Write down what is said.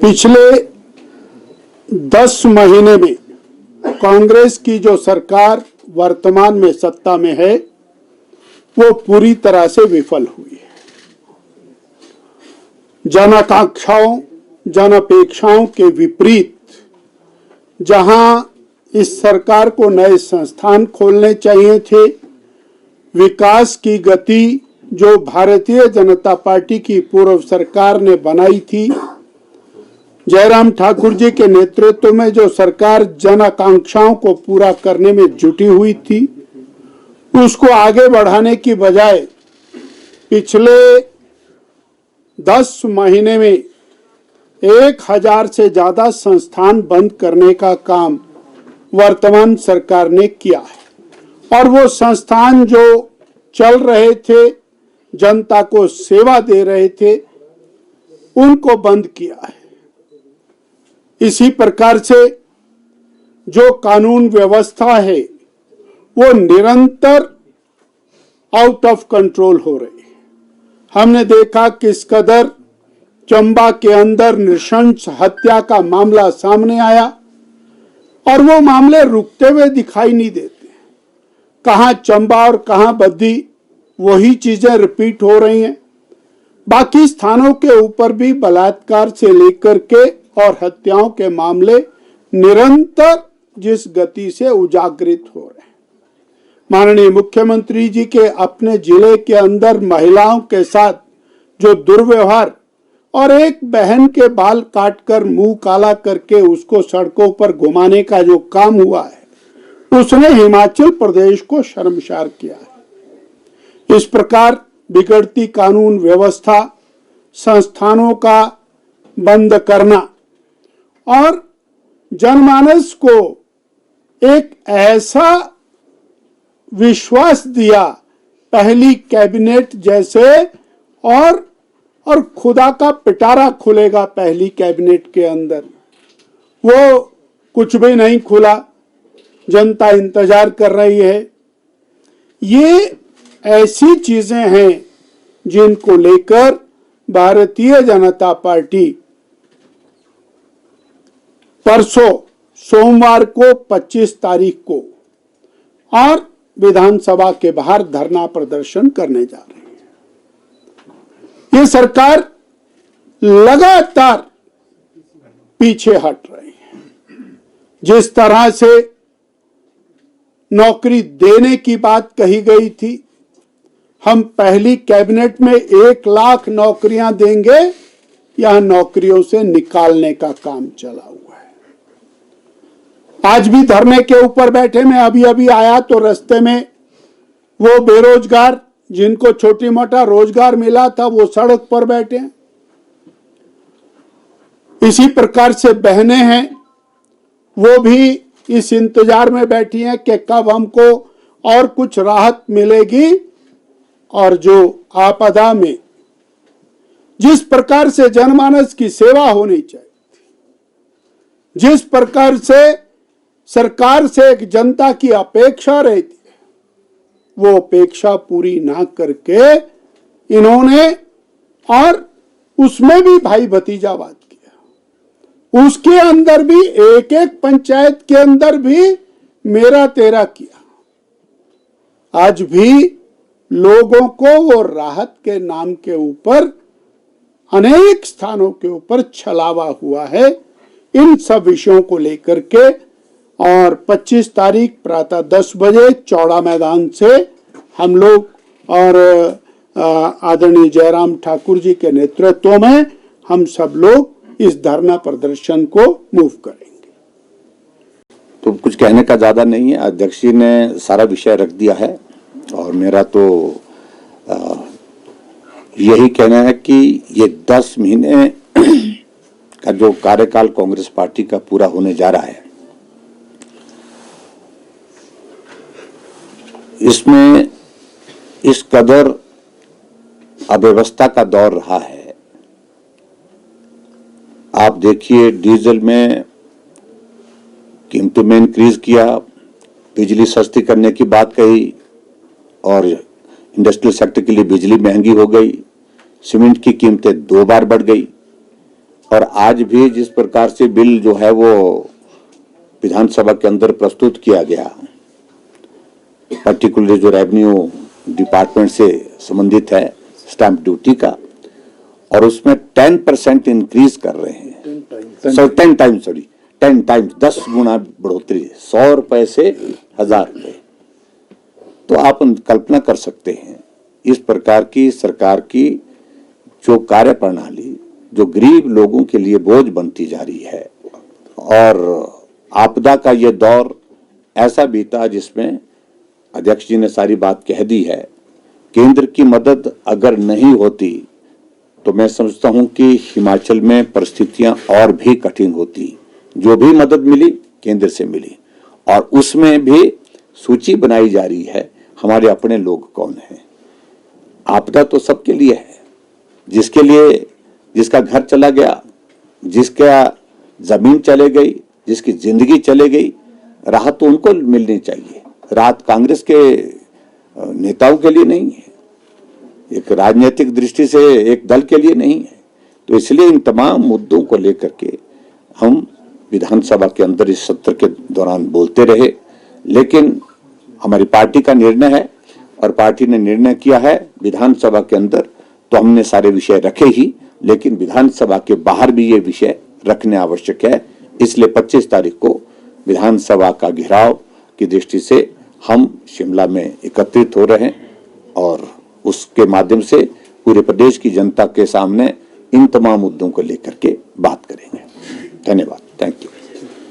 पिछले 10 महीने में कांग्रेस की जो सरकार वर्तमान में सत्ता में है वो पूरी तरह से विफल हुई है। जन आकांक्षाओं, जन अपेक्षाओं के विपरीत जहां इस सरकार को नए संस्थान खोलने चाहिए थे, विकास की गति जो भारतीय जनता पार्टी की पूर्व सरकार ने बनाई थी, जयराम ठाकुर जी के नेतृत्व में जो सरकार जन आकांक्षाओं को पूरा करने में जुटी हुई थी, उसको आगे बढ़ाने की बजाय पिछले 10 महीने में 1000 से ज्यादा संस्थान बंद करने का काम वर्तमान सरकार ने किया है। और वो संस्थान जो चल रहे थे, जनता को सेवा दे रहे थे, उनको बंद किया है। इसी प्रकार से जो कानून व्यवस्था है वो निरंतर आउट ऑफ कंट्रोल हो रही है। हमने देखा किस कदर चंबा के अंदर नृशंस हत्या का मामला सामने आया और वो मामले रुकते हुए दिखाई नहीं देते। कहां चंबा और कहां बद्दी, वही चीजें रिपीट हो रही हैं। बाकी स्थानों के ऊपर भी बलात्कार से लेकर के और हत्याओं के मामले निरंतर जिस गति से उजागरित हो रहे हैं। माननीय मुख्यमंत्री जी के अपने जिले के अंदर महिलाओं के साथ जो दुर्व्यवहार और एक बहन के बाल काटकर मुंह काला करके उसको सड़कों पर घुमाने का जो काम हुआ है, उसने हिमाचल प्रदेश को शर्मसार किया है। इस प्रकार बिगड़ती कानून व्यवस्था, संस्थानों का बंद करना और जनमानस को एक ऐसा विश्वास दिया पहली कैबिनेट जैसे, और खुदा का पिटारा खुलेगा पहली कैबिनेट के अंदर, वो कुछ भी नहीं खुला। जनता इंतजार कर रही है। ये ऐसी चीजें हैं जिनको लेकर भारतीय जनता पार्टी परसों सोमवार को 25 तारीख को और विधानसभा के बाहर धरना प्रदर्शन करने जा रही है। ये सरकार लगातार पीछे हट रही है। जिस तरह से नौकरी देने की बात कही गई थी, हम पहली कैबिनेट में 1 लाख नौकरियां देंगे, यह नौकरियों से निकालने का काम चला हुआ है। आज भी धरने के ऊपर बैठे, मैं अभी आया तो रास्ते में वो बेरोजगार जिनको छोटी मोटा रोजगार मिला था वो सड़क पर बैठे हैं। इसी प्रकार से बहनें हैं, वो भी इस इंतजार में बैठी हैं कि कब हमको और कुछ राहत मिलेगी। और जो आपदा में जिस प्रकार से जनमानस की सेवा होनी चाहिए, जिस प्रकार से सरकार से एक जनता की अपेक्षा रहती है, वो अपेक्षा पूरी ना करके इन्होंने, और उसमें भी भाई भतीजावाद किया। उसके अंदर भी एक पंचायत के अंदर भी मेरा तेरा किया। आज भी लोगों को वो राहत के नाम के ऊपर अनेक स्थानों के ऊपर छलावा हुआ है। इन सब विषयों को लेकर के और 25 तारीख प्रातः 10 बजे चौड़ा मैदान से हम लोग और आदरणीय जयराम ठाकुर जी के नेतृत्व में हम सब लोग इस धरना प्रदर्शन को मूव करेंगे। तो कुछ कहने का ज्यादा नहीं है, अध्यक्ष जी ने सारा विषय रख दिया है और मेरा तो यही कहना है कि ये 10 महीने का जो कार्यकाल कांग्रेस पार्टी का पूरा होने जा रहा है, इसमें इस कदर अव्यवस्था का दौर रहा है। आप देखिए, डीजल में कीमतों में इंक्रीज किया, बिजली सस्ती करने की बात कही और इंडस्ट्रियल सेक्टर के लिए बिजली महंगी हो गई, सीमेंट की कीमतें 2 बार बढ़ गई और आज भी जिस प्रकार से बिल जो है वो विधानसभा के अंदर प्रस्तुत किया गया, पर्टिकुलरली जो रेवेन्यू डिपार्टमेंट से संबंधित है स्टैंप ड्यूटी का, और उसमें 10% इंक्रीज कर रहे हैं, 10 टाइम्स 10 गुना बढ़ोतरी, 100 रुपए से 1000 रुपए। तो आप कल्पना कर सकते हैं इस प्रकार की सरकार की जो कार्य प्रणाली, जो गरीब लोगों के लिए बोझ बनती जा रही है। और आपदा का ये दौर ऐसा बीता जिसमें अध्यक्ष जी ने सारी बात कह दी है। केंद्र की मदद अगर नहीं होती तो मैं समझता हूं कि हिमाचल में परिस्थितियां और भी कठिन होती। जो भी मदद मिली केंद्र से मिली, और उसमें भी सूची बनाई जा रही है हमारे अपने लोग कौन हैं। आपदा तो सबके लिए है, जिसके लिए जिसका घर चला गया, जिसका जमीन चले गई, जिसकी जिंदगी चले गई, राहत तो उनको मिलनी चाहिए। राहत कांग्रेस के नेताओं के लिए नहीं है, एक राजनीतिक दृष्टि से एक दल के लिए नहीं है। तो इसलिए इन तमाम मुद्दों को लेकर के हम विधानसभा के अंदर इस सत्र के दौरान बोलते रहे, लेकिन हमारी पार्टी का निर्णय है और पार्टी ने निर्णय किया है विधानसभा के अंदर तो हमने सारे विषय रखे ही, लेकिन विधानसभा के बाहर भी ये विषय रखने आवश्यक है। इसलिए 25 तारीख को विधानसभा का घेराव की दृष्टि से हम शिमला में एकत्रित हो रहे हैं और उसके माध्यम से पूरे प्रदेश की जनता के सामने इन तमाम मुद्दों को लेकर के बात करेंगे। धन्यवाद, थैंक यू।